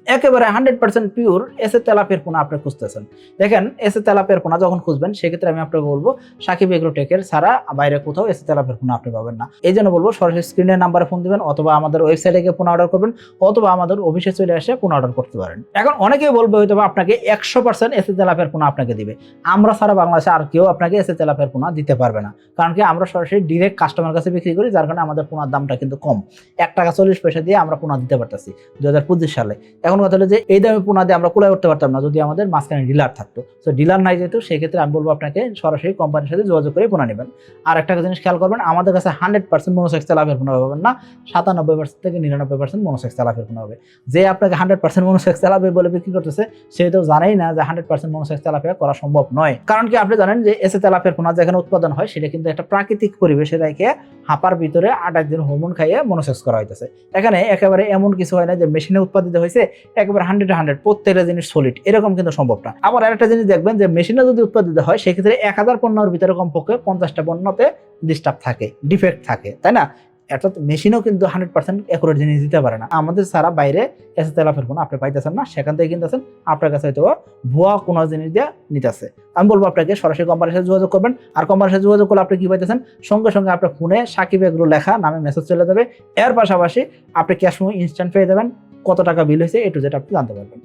একেবারে 100% পিওর এসে তেলাপিয়ার পোনা আপনি খুঁজতেছেন, দেখেন এসে তেলাপিয়ার পোনা যখন খুঁজবেন সেক্ষেত্রে আমি আপনাকে বলবো সাকিব এগ্রোটেকের ছাড়া বাইরে কোথাও এসে তেলাপিয়ার পোনা আপনি পাবেন না। এই জন্য বলবো সরাসরি স্ক্রিনের নাম্বারে ফোন দিবেন অথবা আমাদের ওয়েবসাইটে গিয়ে পোনা অর্ডার করবেন অথবা আমাদের অফিসে চলে এসে পোনা অর্ডার করতে পারেন। এখন অনেকেই বলবে হয়তো আপনাকে 100% এসে তেলাপিয়ার পোনা আপনাকে দিবে, আমরা সারা বাংলাদেশে আর কেউ আপনাকে এসে তেলাপিয়ার পোনা দিতে পারবে না, কারণ কি আমরা সরাসরি ডিরেক্ট কাস্টমার কাছে বিক্রি করি, যার কারণে আমাদের পোনার দামটা কিন্তু কম, 1 টাকা 40 পয়সা দিয়ে আমরা পোনা দিতে পারতেছি 2025 সালে। এখন কথা হলো যে এই দামে পোনা দিয়ে আমরা কুলায় উঠতে পারতাম না যদি আমাদের মাঝখানে ডিলার থাকতো। তো ডিলার নাই যেহেতু সেক্ষেত্রে আমি বলবো আপনাকে সরাসরি কোম্পানির সাথে যোগাযোগ করে পোনা নেবেন। আর একটা জিনিস খেয়াল করবেন, আমাদের কাছে 100% মনোসেক্স তেলাপিয়ার পোনা পাবেন না, 97% থেকে 99% মনোসেক্স তেলাপিয়ার পোনা হবে। যে আপনাকে 100% মনোসেক্স তেলাপিয়া বলে বিক্রি করতেছে সে তো জানেই না যে 100% মনোসেক্স তেলাপিয়া করা সম্ভব নয়। কারণ কি আপনি জানেন যে এসে তেলাপিয়ার পোনা যেখানে উৎপাদন হয় সেটা কিন্তু একটা প্রাকৃতিক পরিবেশে রেখে হাঁপার ভিতরে 28 দিন হরমোন খাইয়ে মনোসেক্স করা হইতেছে। এখানে একেবারে এমন কিছু হয় না যে মেশিনে উৎপাদিত হয়েছে একেবারে 100 প্রত্যেকটা জিনিস সলিড, এরকম কিন্তু সম্ভব না। আবার আরেকটা জিনিস দেখবেন যে মেশিনে যদি উৎপাদিত হয় সেক্ষেত্রে 1000 পণ্যের ভিতরে কমপক্ষে 50টা পণ্যতে ডিস্টার্ব থাকে, ডিফেক্ট থাকে, তাই না? অর্থাৎ মেশিনও কিন্তু 100% অ্যাকুরেট জিনিস দিতে পারে না। আমাদের সারা বাইরে এসে তেলাপিয়ার পোনা আপনি পাইতেছেন না, সেখান থেকে কিনতেছেন, আপনার কাছে হয়তো ভুয়া কোনো জিনিস দিয়ে নিতেছে। আমি বলবো আপনাকে সরাসরি কোম্পানির সাথে যোগাযোগ করবেন। আর কোম্পানির সাথে যোগাযোগ করলে আপনি কি পাইতেছেন, সঙ্গে সঙ্গে আপনার ফোনে সাকিব এগ্রো লেখা নামে মেসেজ চলে যাবে, এর পাশাপাশি আপনি ক্যাশ ইনস্ট্যান্ট পেয়ে যাবেন, কত টাকা বিল হয়েছে এ টু জেড আপনি জানতে পারবেন।